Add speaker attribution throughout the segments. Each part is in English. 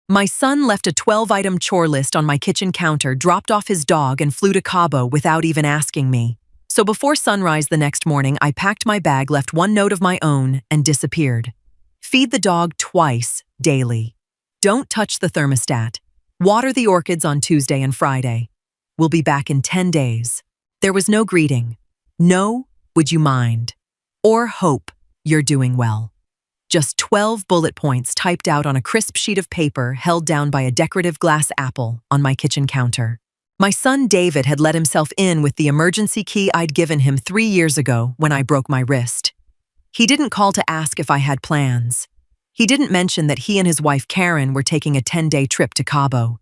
Speaker 1: My son left a 12-item chore list on my kitchen counter, dropped off his dog, and flew to Cabo without even asking me. So before sunrise the next morning, I packed my bag, left one note of my own, and disappeared. Feed the dog twice daily. Don't touch the thermostat. Water the orchids on Tuesday and Friday. We'll be back in 10 days. There was no greeting. No, would you mind? Or hope you're doing well. Just 12 bullet points typed out on a crisp sheet of paper held down by a decorative glass apple on my kitchen counter. My son David had let himself in with the emergency key I'd given him 3 years ago when I broke my wrist. He didn't call to ask if I had plans. He didn't mention that he and his wife Karen were taking a 10-day trip to Cabo.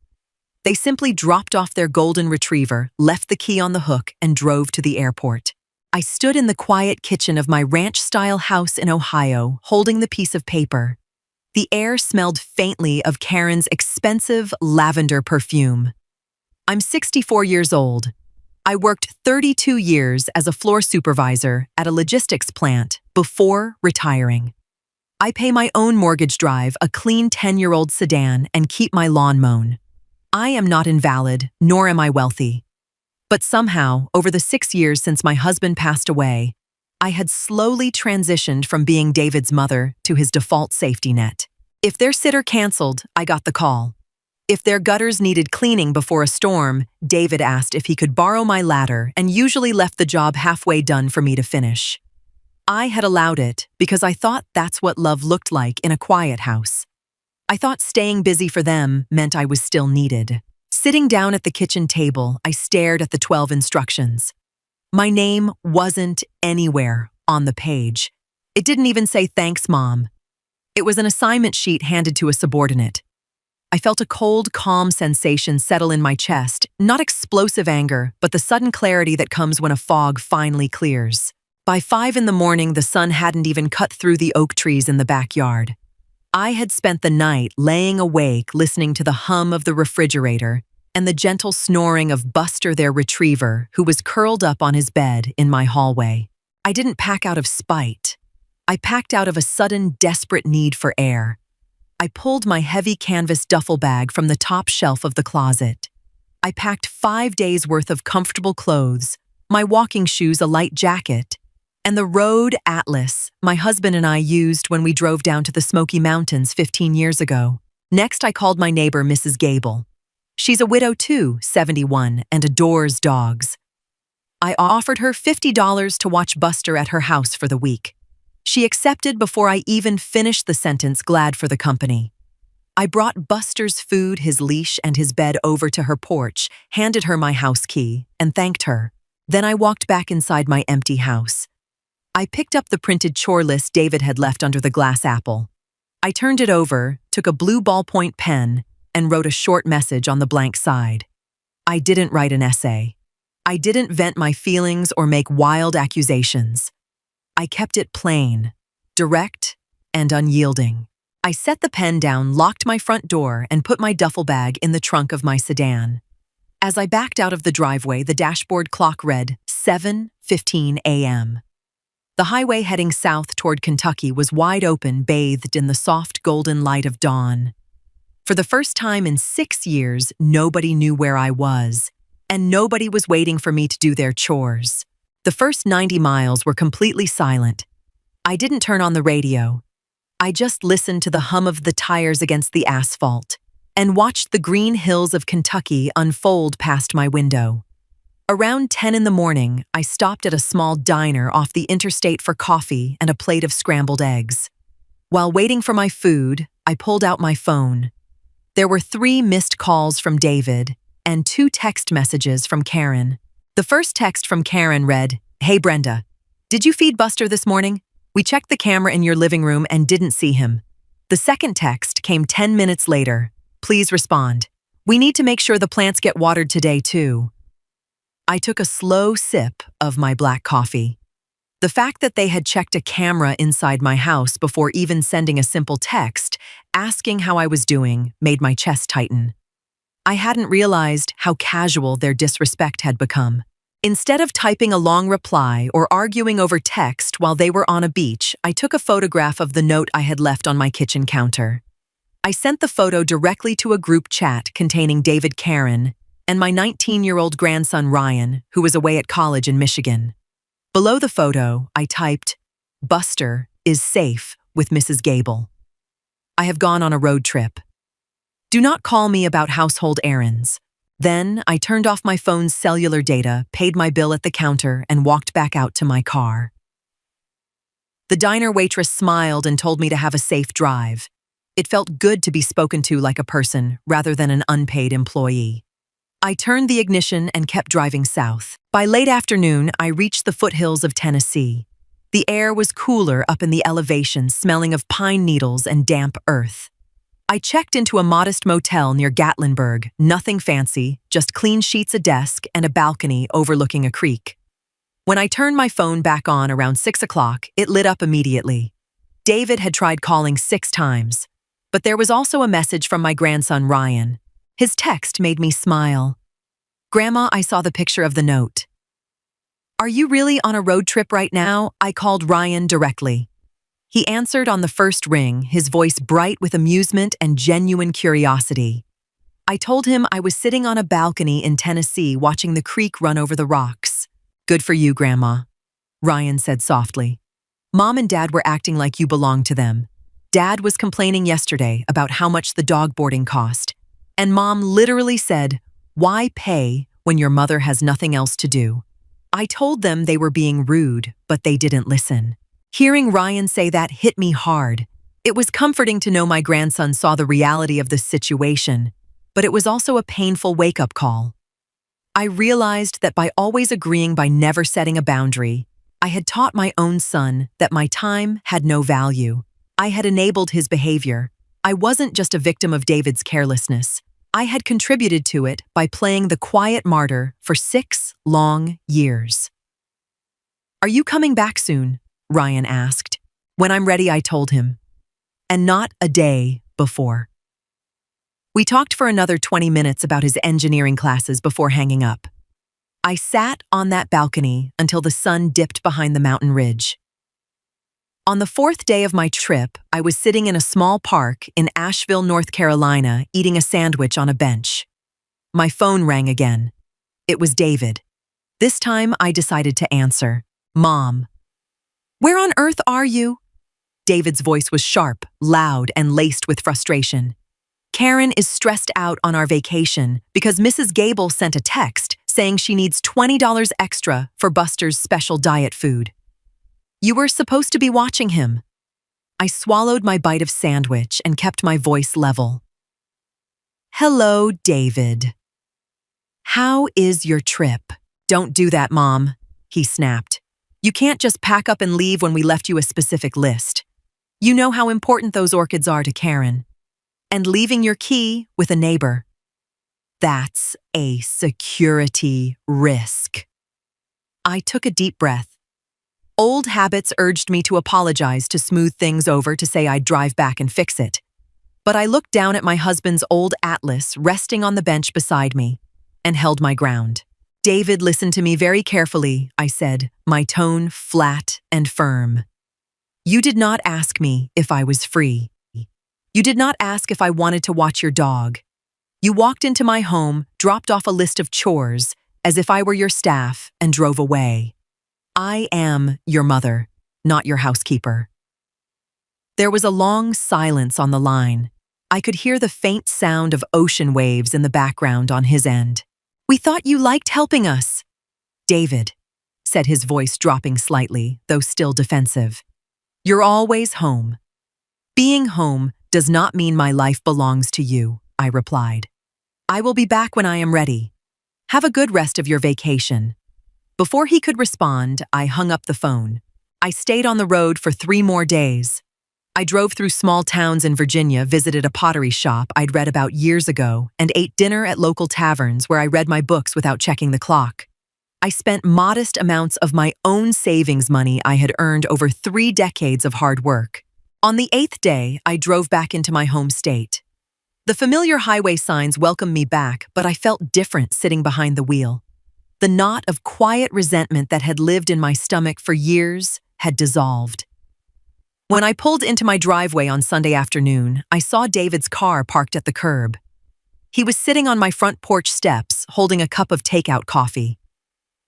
Speaker 1: They simply dropped off their golden retriever, left the key on the hook, and drove to the airport. I stood in the quiet kitchen of my ranch-style house in Ohio, holding the piece of paper. The air smelled faintly of Karen's expensive lavender perfume. I'm 64 years old. I worked 32 years as a floor supervisor at a logistics plant before retiring. I pay my own mortgage, drive a clean 10-year-old sedan, and keep my lawn mown. I am not invalid, nor am I wealthy. But somehow, over the 6 years since my husband passed away, I had slowly transitioned from being David's mother to his default safety net. If their sitter canceled, I got the call. If their gutters needed cleaning before a storm, David asked if he could borrow my ladder and usually left the job halfway done for me to finish. I had allowed it because I thought that's what love looked like in a quiet house. I thought staying busy for them meant I was still needed. Sitting down at the kitchen table, I stared at the 12 instructions. My name wasn't anywhere on the page. It didn't even say "Thanks, Mom." It was an assignment sheet handed to a subordinate. I felt a cold, calm sensation settle in my chest, not explosive anger, but the sudden clarity that comes when a fog finally clears. By 5 in the morning, the sun hadn't even cut through the oak trees in the backyard. I had spent the night laying awake listening to the hum of the refrigerator and the gentle snoring of Buster, their retriever, who was curled up on his bed in my hallway. I didn't pack out of spite. I packed out of a sudden, desperate need for air. I pulled my heavy canvas duffel bag from the top shelf of the closet. I packed 5 days' worth of comfortable clothes, my walking shoes, a light jacket, and the road atlas my husband and I used when we drove down to the Smoky Mountains 15 years ago. Next, I called my neighbor, Mrs. Gable. She's a widow too, 71, and adores dogs. I offered her $50 to watch Buster at her house for the week. She accepted before I even finished the sentence, glad for the company. I brought Buster's food, his leash, and his bed over to her porch, handed her my house key, and thanked her. Then I walked back inside my empty house. I picked up the printed chore list David had left under the glass apple. I turned it over, took a blue ballpoint pen, and wrote a short message on the blank side. I didn't write an essay. I didn't vent my feelings or make wild accusations. I kept it plain, direct, and unyielding. I set the pen down, locked my front door, and put my duffel bag in the trunk of my sedan. As I backed out of the driveway, the dashboard clock read 7:15 a.m. The highway heading south toward Kentucky was wide open, bathed in the soft golden light of dawn. For the first time in 6 years, nobody knew where I was, and nobody was waiting for me to do their chores. The first 90 miles were completely silent. I didn't turn on the radio. I just listened to the hum of the tires against the asphalt and watched the green hills of Kentucky unfold past my window. Around 10 in the morning, I stopped at a small diner off the interstate for coffee and a plate of scrambled eggs. While waiting for my food, I pulled out my phone. There were 3 missed calls from David and 2 text messages from Karen. The first text from Karen read, "Hey Brenda, did you feed Buster this morning? We checked the camera in your living room and didn't see him." The second text came 10 minutes later. "Please respond. We need to make sure the plants get watered today too." I took a slow sip of my black coffee. The fact that they had checked a camera inside my house before even sending a simple text asking how I was doing made my chest tighten. I hadn't realized how casual their disrespect had become. Instead of typing a long reply or arguing over text while they were on a beach, I took a photograph of the note I had left on my kitchen counter. I sent the photo directly to a group chat containing David, Karen, and my 19-year-old grandson Ryan, who was away at college in Michigan. Below the photo, I typed, "Buster is safe with Mrs. Gable. I have gone on a road trip. Do not call me about household errands." Then I turned off my phone's cellular data, paid my bill at the counter, and walked back out to my car. The diner waitress smiled and told me to have a safe drive. It felt good to be spoken to like a person rather than an unpaid employee. I turned the ignition and kept driving south. By late afternoon, I reached the foothills of Tennessee. The air was cooler up in the elevation, smelling of pine needles and damp earth. I checked into a modest motel near Gatlinburg, nothing fancy, just clean sheets, a desk, and a balcony overlooking a creek. When I turned my phone back on around 6 o'clock, it lit up immediately. David had tried calling 6 times. But there was also a message from my grandson Ryan. His text made me smile. "Grandma, I saw the picture of the note." "Are you really on a road trip right now?" I called Ryan directly. He answered on the first ring, his voice bright with amusement and genuine curiosity. I told him I was sitting on a balcony in Tennessee watching the creek run over the rocks. "Good for you, Grandma," Ryan said softly. "Mom and Dad were acting like you belonged to them. Dad was complaining yesterday about how much the dog boarding cost, and Mom literally said, 'Why pay when your mother has nothing else to do?' I told them they were being rude, but they didn't listen." Hearing Ryan say that hit me hard. It was comforting to know my grandson saw the reality of the situation, but it was also a painful wake-up call. I realized that by always agreeing by never setting a boundary, I had taught my own son that my time had no value. I had enabled his behavior. I wasn't just a victim of David's carelessness. I had contributed to it by playing the quiet martyr for 6 long years. "Are you coming back soon?" Ryan asked. "When I'm ready," I told him. And not a day before. We talked for another 20 minutes about his engineering classes before hanging up. I sat on that balcony until the sun dipped behind the mountain ridge. On the 4th day of my trip, I was sitting in a small park in Asheville, North Carolina, eating a sandwich on a bench. My phone rang again. It was David. This time, I decided to answer. "Mom." "Where on earth are you?" David's voice was sharp, loud, and laced with frustration. "Karen is stressed out on our vacation because Mrs. Gable sent a text saying she needs $20 extra for Buster's special diet food. You were supposed to be watching him." I swallowed my bite of sandwich and kept my voice level. "Hello, David. How is your trip?" "Don't do that, Mom," he snapped. "You can't just pack up and leave when we left you a specific list. You know how important those orchids are to Karen. And leaving your key with a neighbor. That's a security risk." I took a deep breath. Old habits urged me to apologize, to smooth things over, to say I'd drive back and fix it. But I looked down at my husband's old atlas resting on the bench beside me and held my ground. "David, listen to me very carefully," I said, my tone flat and firm. "You did not ask me if I was free. You did not ask if I wanted to watch your dog. You walked into my home, dropped off a list of chores as if I were your staff, and drove away. I am your mother, not your housekeeper." There was a long silence on the line. I could hear the faint sound of ocean waves in the background on his end. "We thought you liked helping us." "David," said his voice dropping slightly, though still defensive. "You're always home. Being home does not mean my life belongs to you," I replied. "I will be back when I am ready. Have a good rest of your vacation." Before he could respond, I hung up the phone. I stayed on the road for 3 more days. I drove through small towns in Virginia, visited a pottery shop I'd read about years ago, and ate dinner at local taverns where I read my books without checking the clock. I spent modest amounts of my own savings money I had earned over 3 decades of hard work. On the 8th day, I drove back into my home state. The familiar highway signs welcomed me back, but I felt different sitting behind the wheel. The knot of quiet resentment that had lived in my stomach for years had dissolved. When I pulled into my driveway on Sunday afternoon, I saw David's car parked at the curb. He was sitting on my front porch steps, holding a cup of takeout coffee.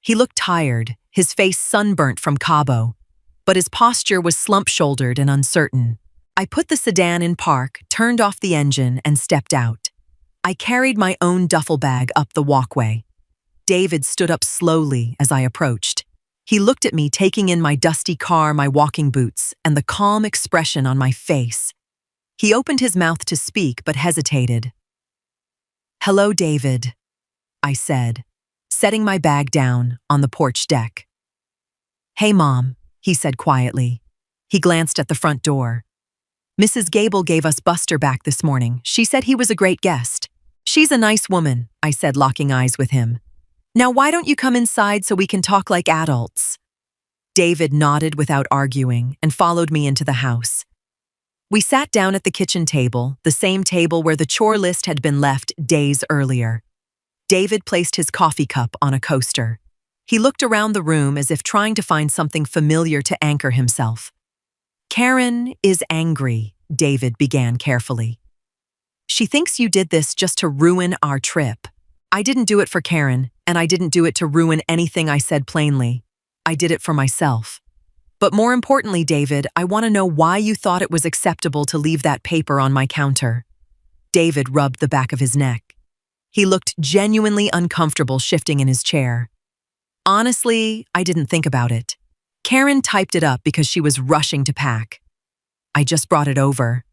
Speaker 1: He looked tired, his face sunburnt from Cabo, but his posture was slump-shouldered and uncertain. I put the sedan in park, turned off the engine, and stepped out. I carried my own duffel bag up the walkway. David stood up slowly as I approached. He looked at me, taking in my dusty car, my walking boots, and the calm expression on my face. He opened his mouth to speak but hesitated. "Hello, David," I said, setting my bag down on the porch deck. "Hey, Mom," he said quietly. He glanced at the front door. "Mrs. Gable gave us Buster back this morning. She said he was a great guest." "She's a nice woman," I said, locking eyes with him. "Now why don't you come inside so we can talk like adults?" David nodded without arguing and followed me into the house. We sat down at the kitchen table, the same table where the chore list had been left days earlier. David placed his coffee cup on a coaster. He looked around the room as if trying to find something familiar to anchor himself. "Karen is angry," David began carefully. "She thinks you did this just to ruin our trip." "I didn't do it for Karen, and I didn't do it to ruin anything," I said plainly. "I did it for myself. But more importantly, David, I want to know why you thought it was acceptable to leave that paper on my counter." David rubbed the back of his neck. He looked genuinely uncomfortable, shifting in his chair. "Honestly, I didn't think about it. Karen typed it up because she was rushing to pack. I just brought it over.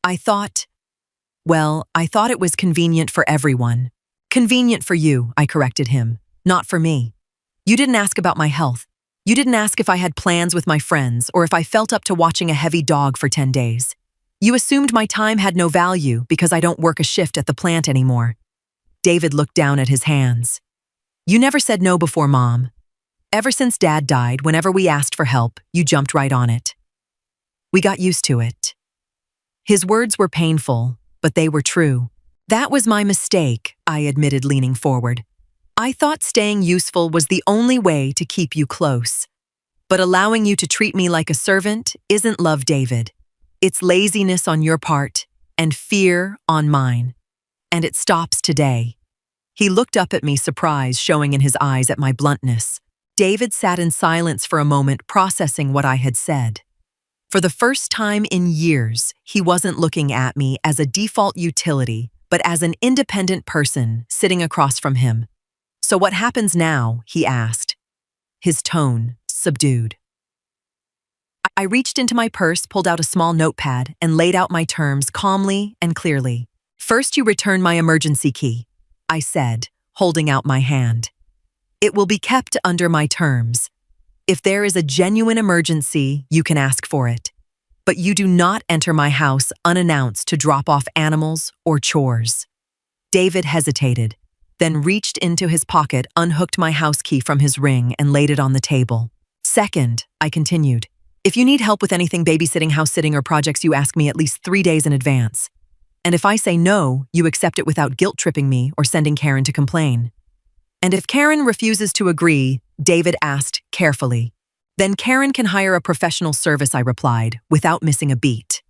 Speaker 1: I thought it was convenient for everyone." "Convenient for you," I corrected him, "not for me. You didn't ask about my health. You didn't ask if I had plans with my friends or if I felt up to watching a heavy dog for 10 days. You assumed my time had no value because I don't work a shift at the plant anymore." David looked down at his hands. "You never said no before, Mom. Ever since Dad died, whenever we asked for help, you jumped right on it. We got used to it." His words were painful, but they were true. "That was my mistake," I admitted, leaning forward. "I thought staying useful was the only way to keep you close. But allowing you to treat me like a servant isn't love, David. It's laziness on your part and fear on mine. And it stops today." He looked up at me, surprise showing in his eyes at my bluntness. David sat in silence for a moment, processing what I had said. For the first time in years, he wasn't looking at me as a default utility, but as an independent person sitting across from him. "So what happens now?" he asked, his tone subdued. I reached into my purse, pulled out a small notepad, and laid out my terms calmly and clearly. "First, you return my emergency key," I said, holding out my hand. "It will be kept under my terms. If there is a genuine emergency, you can ask for it. But you do not enter my house unannounced to drop off animals or chores." David hesitated, then reached into his pocket, unhooked my house key from his ring, and laid it on the table. "Second," I continued, "if you need help with anything, babysitting, house sitting, or projects, you ask me at least 3 days in advance. And if I say no, you accept it without guilt-tripping me or sending Karen to complain." "And if Karen refuses to agree," David asked carefully. "Then Karen can hire a professional service," I replied, without missing a beat.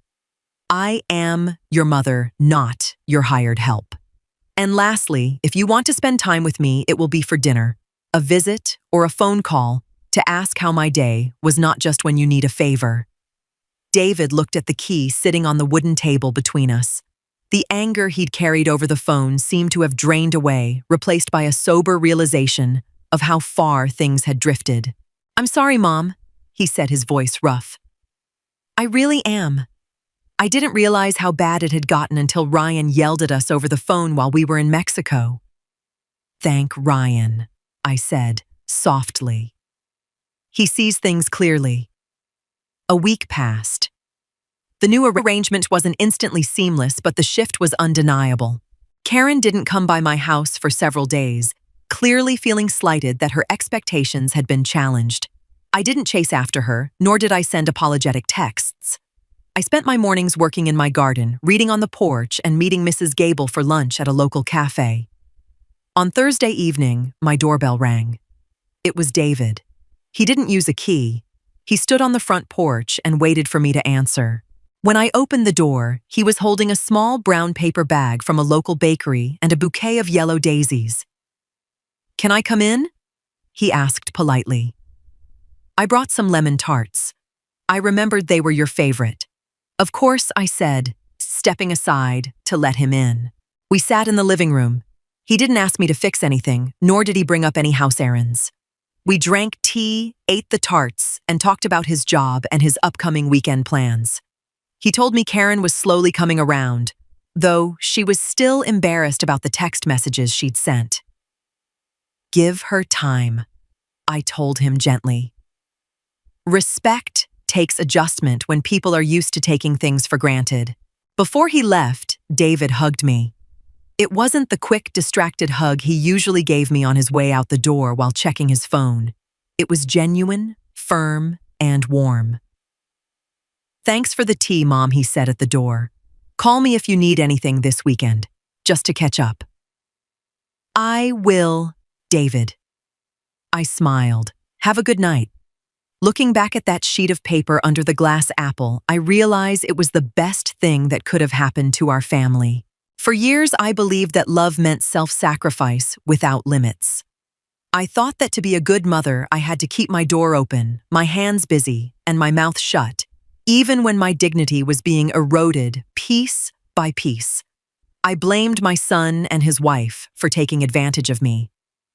Speaker 1: "I am your mother, not your hired help. And lastly, if you want to spend time with me, it will be for dinner, a visit, or a phone call to ask how my day was, not just when you need a favor." David looked at the key sitting on the wooden table between us. The anger he'd carried over the phone seemed to have drained away, replaced by a sober realization of how far things had drifted. "I'm sorry, Mom," he said, his voice rough. "I really am. I didn't realize how bad it had gotten until Ryan yelled at us over the phone while we were in Mexico." "Thank Ryan," I said, softly. "He sees things clearly." A week passed. The new arrangement wasn't instantly seamless, but the shift was undeniable. Karen didn't come by my house for several days, clearly feeling slighted that her expectations had been challenged. I didn't chase after her, nor did I send apologetic texts. I spent my mornings working in my garden, reading on the porch, and meeting Mrs. Gable for lunch at a local cafe. On Thursday evening, my doorbell rang. It was David. He didn't use a key. He stood on the front porch and waited for me to answer. When I opened the door, he was holding a small brown paper bag from a local bakery and a bouquet of yellow daisies. "Can I come in?" he asked politely. I brought some lemon tarts. I remembered they were your favorite. "Of course," I said, stepping aside to let him in. We sat in the living room. He didn't ask me to fix anything, nor did he bring up any house errands. We drank tea, ate the tarts, and talked about his job and his upcoming weekend plans. He told me Karen was slowly coming around, though she was still embarrassed about the text messages she'd sent. "Give her time," I told him gently. Respect takes adjustment when people are used to taking things for granted. Before he left, David hugged me. It wasn't the quick, distracted hug he usually gave me on his way out the door while checking his phone. It was genuine, firm, and warm. "Thanks for the tea, Mom," he said at the door. "Call me if you need anything this weekend, just to catch up." "I will, David." I smiled. "Have a good night." Looking back at that sheet of paper under the glass apple, I realize it was the best thing that could have happened to our family. For years, I believed that love meant self-sacrifice without limits. I thought that to be a good mother, I had to keep my door open, my hands busy, and my mouth shut, even when my dignity was being eroded piece by piece. I blamed my son and his wife for taking advantage of me.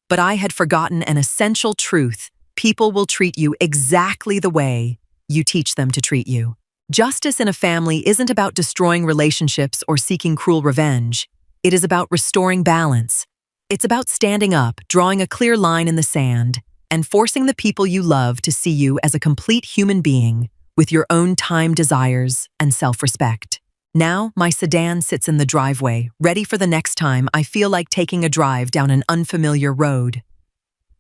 Speaker 1: But I had forgotten an essential truth: people will treat you exactly the way you teach them to treat you. Justice in a family isn't about destroying relationships or seeking cruel revenge. It is about restoring balance. It's about standing up, drawing a clear line in the sand, and forcing the people you love to see you as a complete human being with your own time, desires, and self-respect. Now, my sedan sits in the driveway, ready for the next time I feel like taking a drive down an unfamiliar road.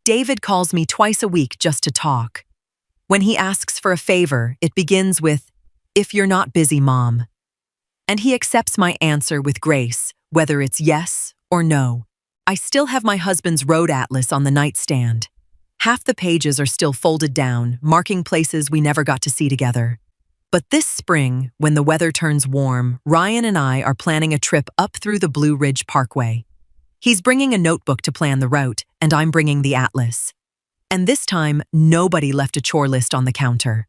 Speaker 1: David calls me twice a week just to talk. When he asks for a favor, it begins with, "If you're not busy, Mom." And he accepts my answer with grace, whether it's yes or no. I still have my husband's road atlas on the nightstand. Half the pages are still folded down, marking places we never got to see together. But this spring, when the weather turns warm, Ryan and I are planning a trip up through the Blue Ridge Parkway. He's bringing a notebook to plan the route, and I'm bringing the atlas. And this time, nobody left a chore list on the counter.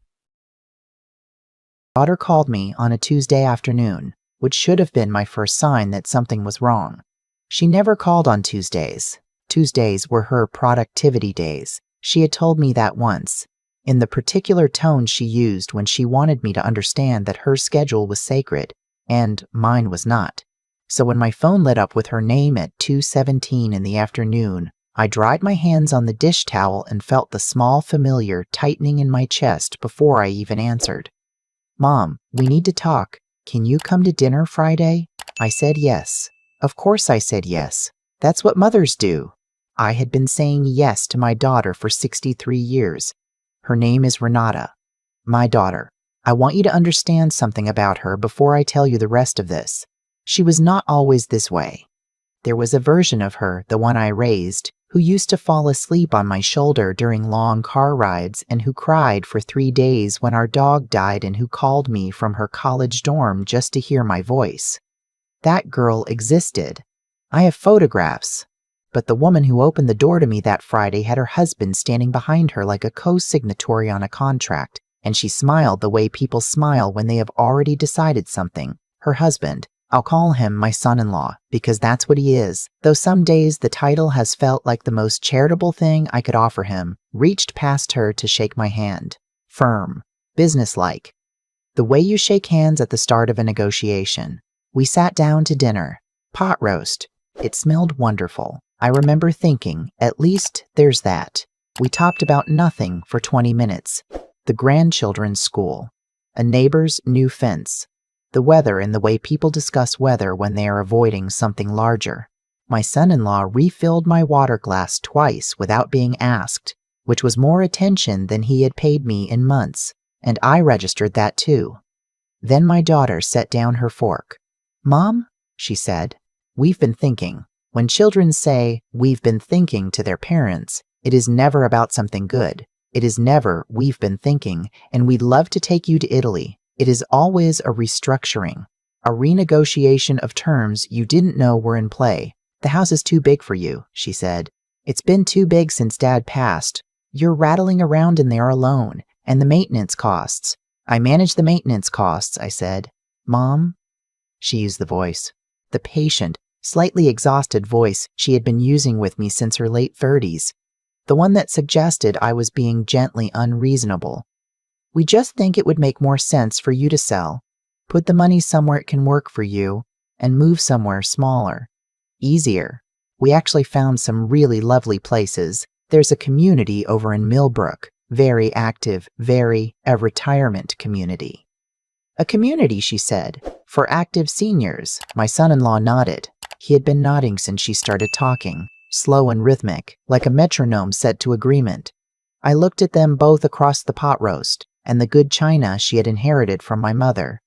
Speaker 2: Daughter called me on a Tuesday afternoon, which should have been my first sign that something was wrong. She never called on Tuesdays. Tuesdays were her productivity days. She had told me that once, in the particular tone she used when she wanted me to understand that her schedule was sacred, and mine was not. So when my phone lit up with her name at 2:17 in the afternoon, I dried my hands on the dish towel and felt the small familiar tightening in my chest before I even answered. "Mom, we need to talk. Can you come to dinner Friday?" I said yes. Of course I said yes. That's what mothers do. I had been saying yes to my daughter for 63 years. Her name is Renata. My daughter. I want you to understand something about her before I tell you the rest of this. She was not always this way. There was a version of her, the one I raised, who used to fall asleep on my shoulder during long car rides and who cried for 3 days when our dog died and who called me from her college dorm just to hear my voice. That girl existed. I have photographs. But the woman who opened the door to me that Friday had her husband standing behind her like a co-signatory on a contract, and she smiled the way people smile when they have already decided something. Her husband, I'll call him my son-in-law, because that's what he is, though some days the title has felt like the most charitable thing I could offer him, reached past her to shake my hand. Firm. Businesslike. The way you shake hands at the start of a negotiation. We sat down to dinner. Pot roast. It smelled wonderful. I remember thinking, at least there's that. We talked about nothing for 20 minutes. The grandchildren's school. A neighbor's new fence. The weather and the way people discuss weather when they are avoiding something larger. My son-in-law refilled my water glass twice without being asked, which was more attention than he had paid me in months, and I registered that too. Then my daughter set down her fork. "Mom," she said, "we've been thinking." When children say, "we've been thinking" to their parents, it is never about something good. It is never, we've been thinking, and we'd love to take you to Italy. It is always a restructuring, a renegotiation of terms you didn't know were in play. The house is too big for you, she said. It's been too big since Dad passed. You're rattling around in there alone, and the maintenance costs. I manage the maintenance costs, I said. Mom? She used the voice. The patient, slightly exhausted voice she had been using with me since her late 30s. The one that suggested I was being gently unreasonable. We just think it would make more sense for you to sell. Put the money somewhere it can work for you, and move somewhere smaller. Easier. We actually found some really lovely places. There's a community over in Millbrook. Very active, a retirement community. A community, she said, for active seniors. My son-in-law nodded. He had been nodding since she started talking, slow and rhythmic, like a metronome set to agreement. I looked at them both across the pot roast and the good china she had inherited from my mother.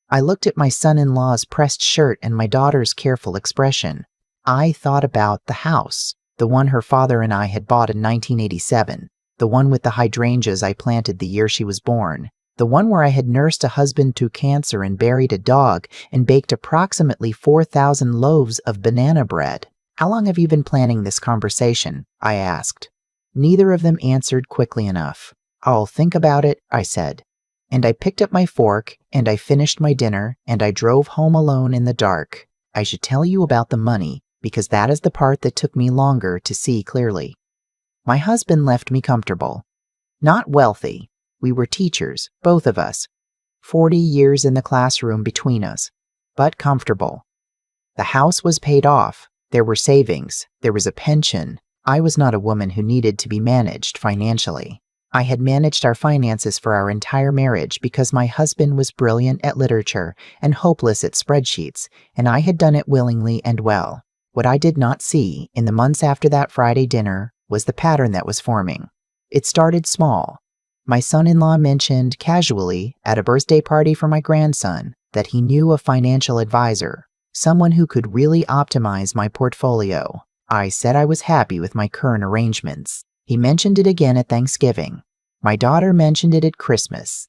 Speaker 2: I looked at my son-in-law's pressed shirt and my daughter's careful expression. I thought about the house, the one her father and I had bought in 1987, the one with the hydrangeas I planted the year she was born, the one where I had nursed a husband to cancer and buried a dog and baked approximately 4,000 loaves of banana bread. How long have you been planning this conversation? I asked. Neither of them answered quickly enough. I'll think about it, I said. And I picked up my fork, and I finished my dinner, and I drove home alone in the dark. I should tell you about the money, because that is the part that took me longer to see clearly. My husband left me comfortable. Not wealthy. We were teachers, both of us. 40 years in the classroom between us. But comfortable. The house was paid off. There were savings. There was a pension. I was not a woman who needed to be managed financially. I had managed our finances for our entire marriage because my husband was brilliant at literature and hopeless at spreadsheets, and I had done it willingly and well. What I did not see in the months after that Friday dinner was the pattern that was forming. It started small. My son-in-law mentioned casually at a birthday party for my grandson that he knew a financial advisor, someone who could really optimize my portfolio. I said I was happy with my current arrangements. He mentioned it again at Thanksgiving. My daughter mentioned it at Christmas.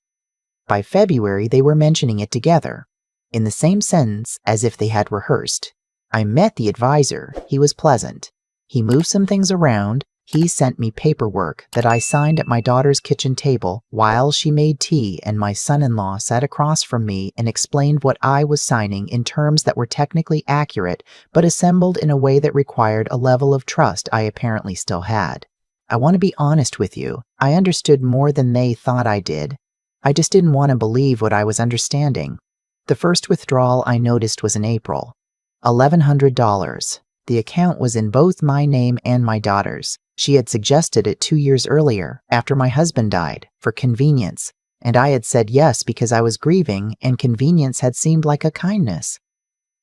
Speaker 2: By February, they were mentioning it together, in the same sentence as if they had rehearsed. I met the advisor. He was pleasant. He moved some things around. He sent me paperwork that I signed at my daughter's kitchen table while she made tea, and my son-in-law sat across from me and explained what I was signing in terms that were technically accurate, but assembled in a way that required a level of trust I apparently still had. I want to be honest with you. I understood more than they thought I did. I just didn't want to believe what I was understanding. The first withdrawal I noticed was in April. $1,100. The account was in both my name and my daughter's. She had suggested it 2 years earlier, after my husband died, for convenience, and I had said yes because I was grieving and convenience had seemed like a kindness.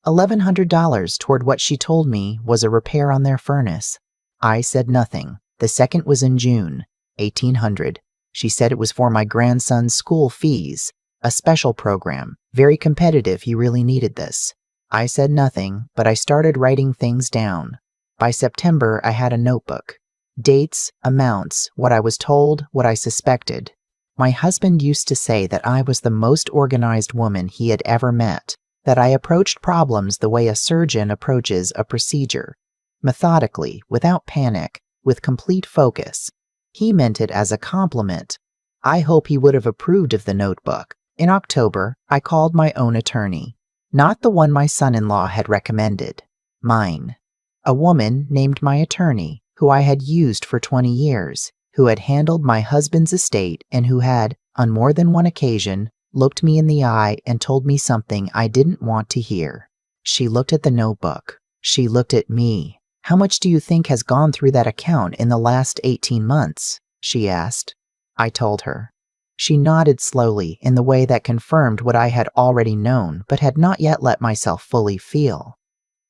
Speaker 2: $1,100 toward what she told me was a repair on their furnace. I said nothing. The second was in June, $1,800. She said it was for my grandson's school fees, a special program, very competitive, he really needed this. I said nothing, but I started writing things down. By September, I had a notebook. Dates, amounts, what I was told, what I suspected. My husband used to say that I was the most organized woman he had ever met, that I approached problems the way a surgeon approaches a procedure, methodically, without panic, with complete focus. He meant it as a compliment. I hope he would have approved of the notebook. In October, I called my own attorney. Not the one my son-in-law had recommended. Mine. A woman named my attorney, who I had used for 20 years, who had handled my husband's estate and who had, on more than one occasion, looked me in the eye and told me something I didn't want to hear. She looked at the notebook. She looked at me. How much do you think has gone through that account in the last 18 months? She asked. I told her. She nodded slowly in the way that confirmed what I had already known but had not yet let myself fully feel.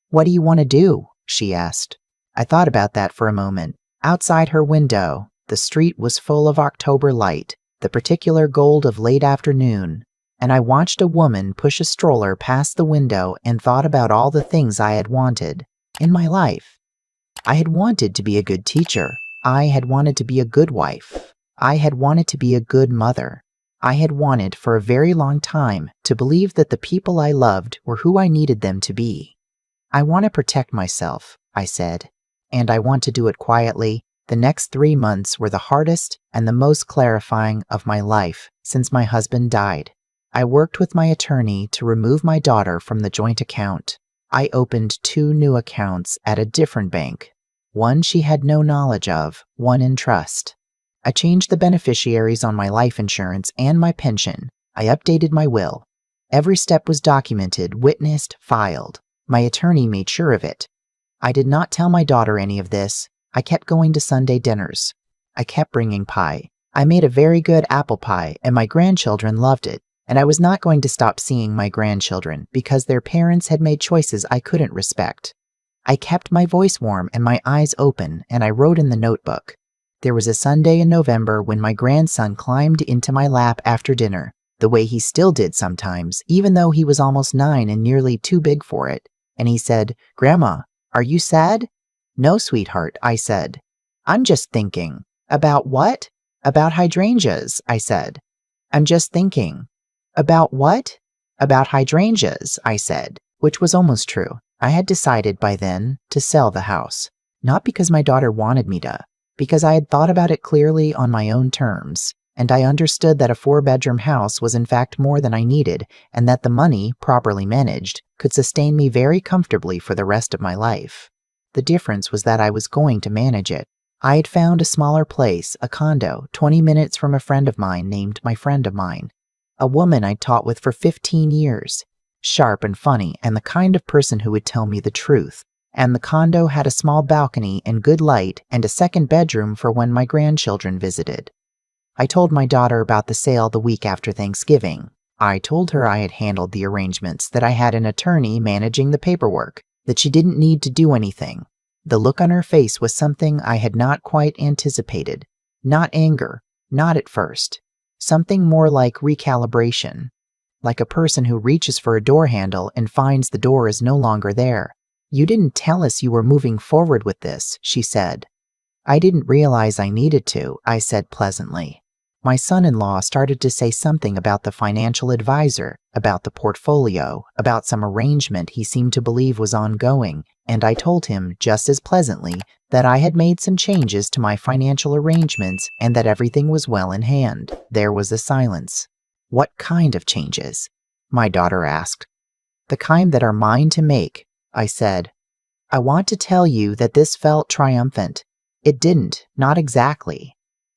Speaker 2: What do you want to do? She asked. I thought about that for a moment. Outside her window, the street was full of October light, the particular gold of late afternoon, and I watched a woman push a stroller past the window and thought about all the things I had wanted in my life. I had wanted to be a good teacher. I had wanted to be a good wife. I had wanted to be a good mother. I had wanted for a very long time to believe that the people I loved were who I needed them to be. I want to protect myself, I said, and I want to do it quietly. The next 3 months were the hardest and the most clarifying of my life since my husband died. I worked with my attorney to remove my daughter from the joint account. I opened 2 new accounts at a different bank. One she had no knowledge of, one in trust. I changed the beneficiaries on my life insurance and my pension. I updated my will. Every step was documented, witnessed, filed. My attorney made sure of it. I did not tell my daughter any of this. I kept going to Sunday dinners. I kept bringing pie. I made a very good apple pie, and my grandchildren loved it. And I was not going to stop seeing my grandchildren because their parents had made choices I couldn't respect. I kept my voice warm and my eyes open, and I wrote in the notebook. There was a Sunday in November when my grandson climbed into my lap after dinner, the way he still did sometimes, even though he was almost 9 and nearly too big for it. And he said, "Grandma, are you sad?" "No, sweetheart," I said. "I'm just thinking." "About what?" "About hydrangeas," I said. "I'm just thinking." "About what?" "About hydrangeas," I said, which was almost true. I had decided by then to sell the house. Not because my daughter wanted me to, because I had thought about it clearly on my own terms, and I understood that a 4-bedroom house was in fact more than I needed, and that the money, properly managed, could sustain me very comfortably for the rest of my life. The difference was that I was going to manage it. I had found a smaller place, a condo, 20 minutes from a friend of mine named my friend of mine, a woman I'd taught with for 15 years, sharp and funny and the kind of person who would tell me the truth. And the condo had a small balcony and good light and a second bedroom for when my grandchildren visited. I told my daughter about the sale the week after Thanksgiving. I told her I had handled the arrangements, that I had an attorney managing the paperwork, that she didn't need to do anything. The look on her face was something I had not quite anticipated. Not anger, not at first. Something more like recalibration. Like a person who reaches for a door handle and finds the door is no longer there. "You didn't tell us you were moving forward with this," she said. "I didn't realize I needed to," I said pleasantly. My son-in-law started to say something about the financial advisor, about the portfolio, about some arrangement he seemed to believe was ongoing, and I told him, just as pleasantly, that I had made some changes to my financial arrangements and that everything was well in hand. There was a silence. "What kind of changes?" my daughter asked. "The kind that are mine to make," I said. "I want to tell you that this felt triumphant. It didn't, not exactly.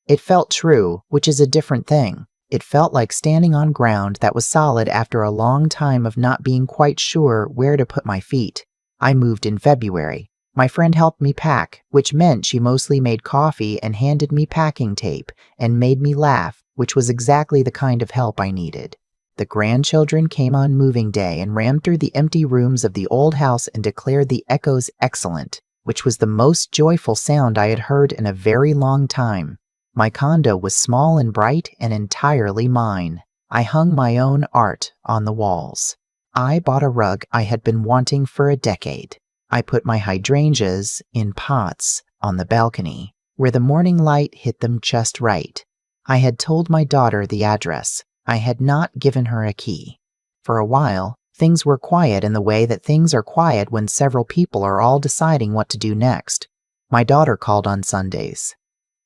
Speaker 2: It felt true, which is a different thing. It felt like standing on ground that was solid after a long time of not being quite sure where to put my feet. I moved in February. My friend helped me pack, which meant she mostly made coffee and handed me packing tape and made me laugh, which was exactly the kind of help I needed. The grandchildren came on moving day and ran through the empty rooms of the old house and declared the echoes excellent, which was the most joyful sound I had heard in a very long time. My condo was small and bright and entirely mine. I hung my own art on the walls. I bought a rug I had been wanting for a decade. I put my hydrangeas in pots on the balcony, where the morning light hit them just right. I had told my daughter the address. I had not given her a key. For a while, things were quiet in the way that things are quiet when several people are all deciding what to do next. My daughter called on Sundays.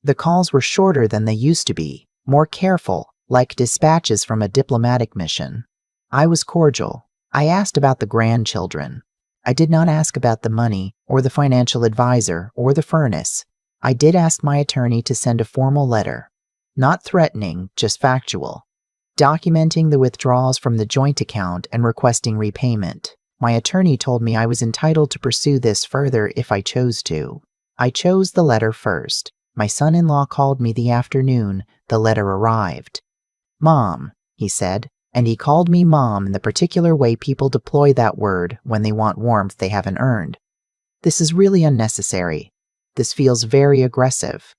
Speaker 2: The calls were shorter than they used to be, more careful, like dispatches from a diplomatic mission. I was cordial. I asked about the grandchildren. I did not ask about the money, or the financial advisor, or the furnace. I did ask my attorney to send a formal letter. Not threatening, just factual. Documenting the withdrawals from the joint account and requesting repayment. My attorney told me I was entitled to pursue this further if I chose to. I chose the letter first. My son-in-law called me the afternoon the letter arrived. "Mom," he said, and he called me Mom in the particular way people deploy that word when they want warmth they haven't earned. "This is really unnecessary. This feels very aggressive."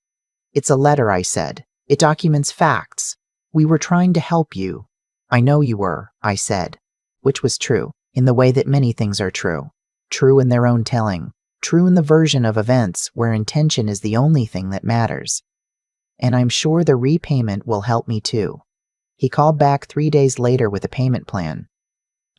Speaker 2: "It's a letter," I said. "It documents facts. We were trying to help you." "I know you were," I said, which was true, in the way that many things are true. True in their own telling. True in the version of events where intention is the only thing that matters. and I'm sure the repayment will help me too. He called back 3 days later with a payment plan.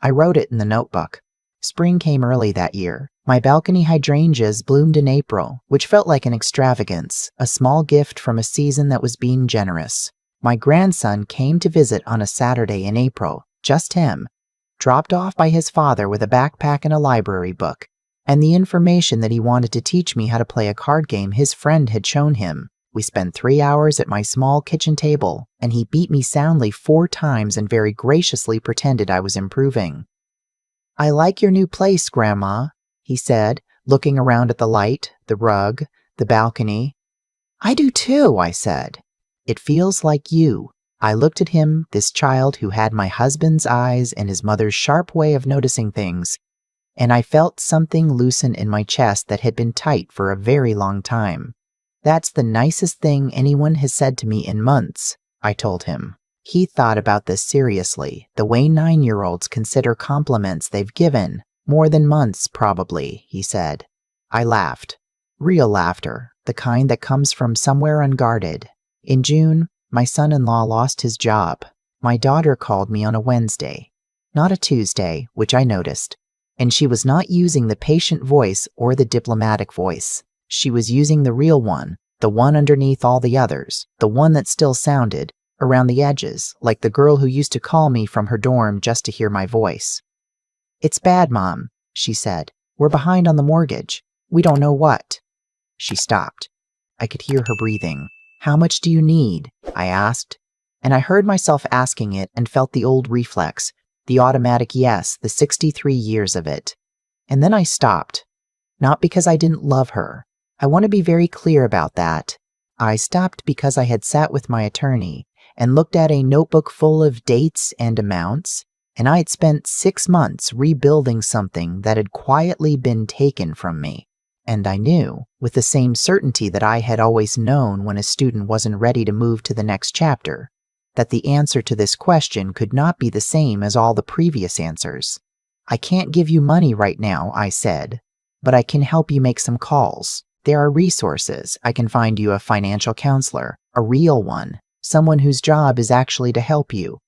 Speaker 2: I wrote it in the notebook. Spring came early that year. My balcony hydrangeas bloomed in April, which felt like an extravagance, a small gift from a season that was being generous. My grandson came to visit on a Saturday in April, just him, dropped off by his father with a backpack and a library book, and the information that he wanted to teach me how to play a card game his friend had shown him. We spent 3 hours at my small kitchen table, and he beat me soundly 4 times and very graciously pretended I was improving. "I like your new place, Grandma," he said, looking around at the light, the rug, the balcony. "I do too," I said. "It feels like you." I looked at him, this child who had my husband's eyes and his mother's sharp way of noticing things, and I felt something loosen in my chest that had been tight for a very long time. "That's the nicest thing anyone has said to me in months," I told him. He thought about this seriously, the way 9-year-olds consider compliments they've given. "More than months, probably," he said. I laughed. Real laughter, the kind that comes from somewhere unguarded. In June, my son-in-law lost his job. My daughter called me on a Wednesday, not a Tuesday, which I noticed. And she was not using the patient voice or the diplomatic voice. She was using the real one, the one underneath all the others, the one that still sounded, around the edges, like the girl who used to call me from her dorm just to hear my voice. "It's bad, Mom," she said. "We're behind on the mortgage. We don't know what." She stopped. I could hear her breathing. "How much do you need?" I asked. And I heard myself asking it and felt the old reflex, the automatic yes, the 63 years of it. And then I stopped. Not because I didn't love her. I want to be very clear about that. I stopped because I had sat with my attorney and looked at a notebook full of dates and amounts, and I had spent 6 months rebuilding something that had quietly been taken from me. And I knew, with the same certainty that I had always known when a student wasn't ready to move to the next chapter, that the answer to this question could not be the same as all the previous answers. "I can't give you money right now," I said, "but I can help you make some calls. There are resources. I can find you a financial counselor, a real one, someone whose job is actually to help you."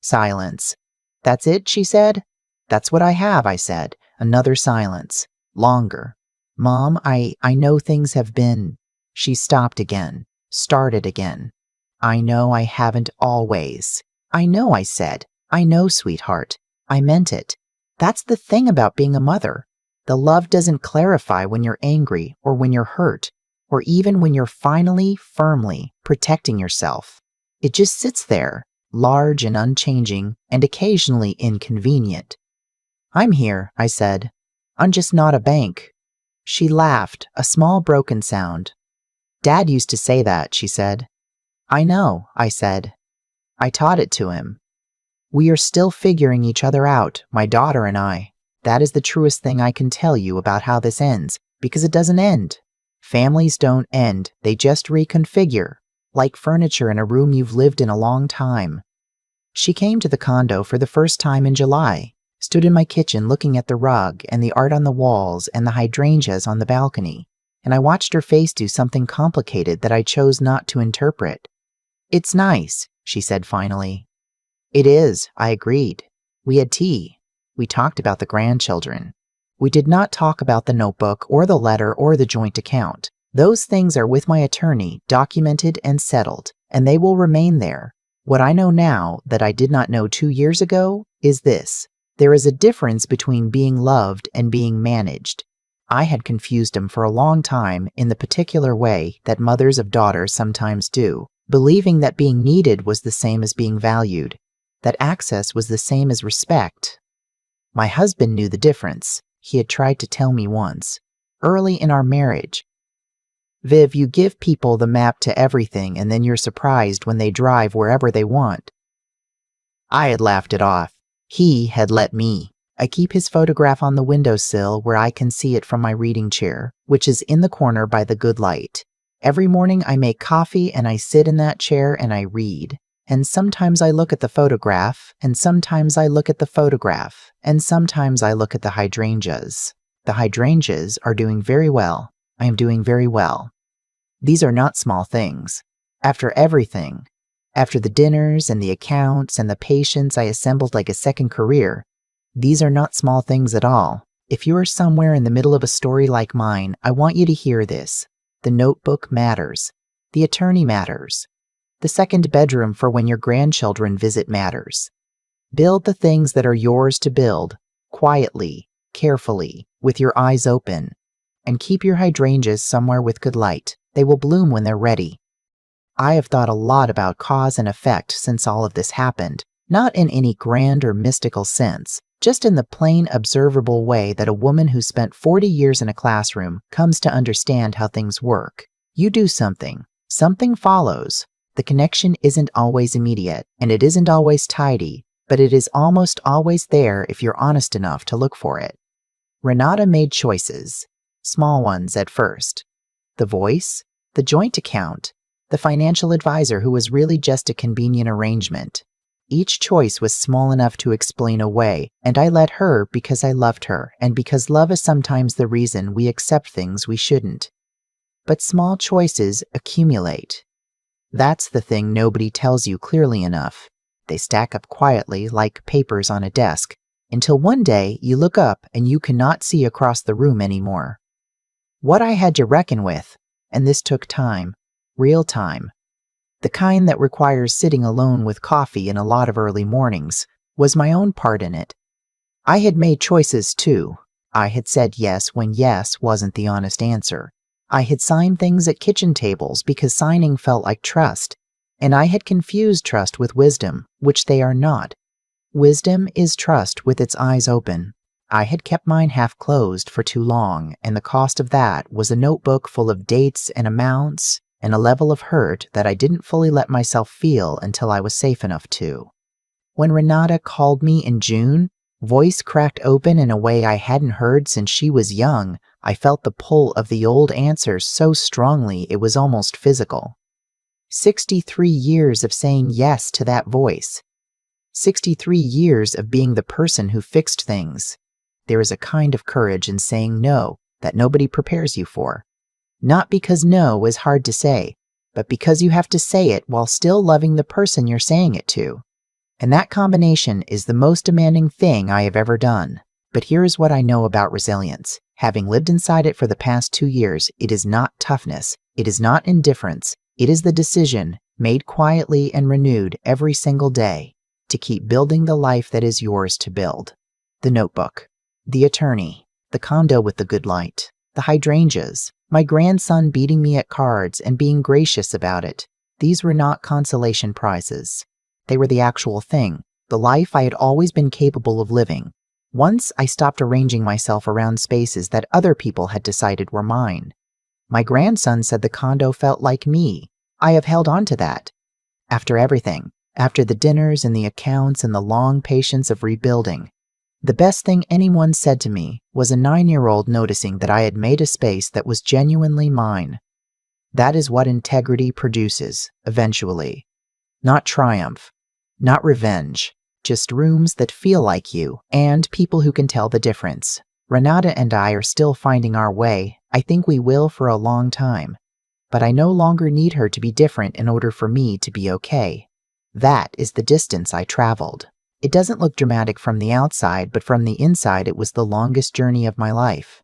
Speaker 2: Silence. "That's it?" she said. "That's what I have," I said. Another silence. Longer. "Mom, I know things have been..." She stopped again, started again. "I know I haven't always." "I know," I said. "I know, sweetheart. I meant it. That's the thing about being a mother. The love doesn't clarify when you're angry or when you're hurt, or even when you're finally, firmly protecting yourself. It just sits there, large and unchanging, and occasionally inconvenient." "I'm here," I said. "I'm just not a bank." She laughed, a small broken sound. "Dad used to say that," she said. "I know," I said. I taught it to him. "We are still figuring each other out, my daughter and I. That is the truest thing I can tell you about how this ends, because it doesn't end. Families don't end, they just reconfigure, like furniture in a room you've lived in a long time." She came to the condo for the first time in July, stood in my kitchen looking at the rug and the art on the walls and the hydrangeas on the balcony, and I watched her face do something complicated that I chose not to interpret. "It's nice," she said finally. "It is," I agreed. We had tea. We talked about the grandchildren. We did not talk about the notebook or the letter or the joint account. Those things are with my attorney, documented and settled, and they will remain there. What I know now that I did not know 2 years ago is this. There is a difference between being loved and being managed. I had confused them for a long time in the particular way that mothers of daughters sometimes do, believing that being needed was the same as being valued, that access was the same as respect. My husband knew the difference. He had tried to tell me once, early in our marriage. "Viv, you give people the map to everything and then you're surprised when they drive wherever they want." I had laughed it off. He had let me. I keep his photograph on the windowsill where I can see it from my reading chair, which is in the corner by the good light. Every morning I make coffee and I sit in that chair and I read. And sometimes I look at the photograph, and sometimes I look at the photograph, and sometimes I look at the hydrangeas. The hydrangeas are doing very well. I am doing very well. These are not small things. After everything, after the dinners and the accounts and the patience I assembled like a second career, these are not small things at all. If you are somewhere in the middle of a story like mine, I want you to hear this. The notebook matters. The attorney matters. The second bedroom for when your grandchildren visit matters. Build the things that are yours to build, quietly, carefully, with your eyes open. And keep your hydrangeas somewhere with good light. They will bloom when they're ready. I have thought a lot about cause and effect since all of this happened, not in any grand or mystical sense, just in the plain, observable way that a woman who spent 40 years in a classroom comes to understand how things work. You do something. Something follows. The connection isn't always immediate, and it isn't always tidy, but it is almost always there if you're honest enough to look for it. Renata made choices. Small ones at first. The voice, the joint account, the financial advisor who was really just a convenient arrangement. Each choice was small enough to explain away, and I let her because I loved her, and because love is sometimes the reason we accept things we shouldn't. But small choices accumulate. That's the thing nobody tells you clearly enough. They stack up quietly like papers on a desk, until one day you look up and you cannot see across the room anymore. What I had to reckon with, and this took time, real time, the kind that requires sitting alone with coffee in a lot of early mornings, was my own part in it. I had made choices too. I had said yes when yes wasn't the honest answer. I had signed things at kitchen tables because signing felt like trust, and I had confused trust with wisdom, which they are not. Wisdom is trust with its eyes open. I had kept mine half closed for too long, and the cost of that was a notebook full of dates and amounts and a level of hurt that I didn't fully let myself feel until I was safe enough to. When Renata called me in June, voice cracked open in a way I hadn't heard since she was young, I felt the pull of the old answers so strongly it was almost physical. 63 years of saying yes to that voice. 63 years of being the person who fixed things. There is a kind of courage in saying no that nobody prepares you for. Not because no is hard to say, but because you have to say it while still loving the person you're saying it to. And that combination is the most demanding thing I have ever done. But here is what I know about resilience. Having lived inside it for the past 2 years, it is not toughness. It is not indifference. It is the decision, made quietly and renewed every single day, to keep building the life that is yours to build. The notebook, the attorney, the condo with the good light, the hydrangeas, my grandson beating me at cards and being gracious about it. These were not consolation prizes. They were the actual thing, the life I had always been capable of living. Once I stopped arranging myself around spaces that other people had decided were mine. My grandson said the condo felt like me. I have held on to that. After everything, after the dinners and the accounts and the long patience of rebuilding, the best thing anyone said to me was a 9-year-old noticing that I had made a space that was genuinely mine. That is what integrity produces, eventually. Not triumph, not revenge, just rooms that feel like you, and people who can tell the difference. Renata and I are still finding our way. I think we will for a long time. But I no longer need her to be different in order for me to be okay. That is the distance I traveled. It doesn't look dramatic from the outside, but from the inside it was the longest journey of my life.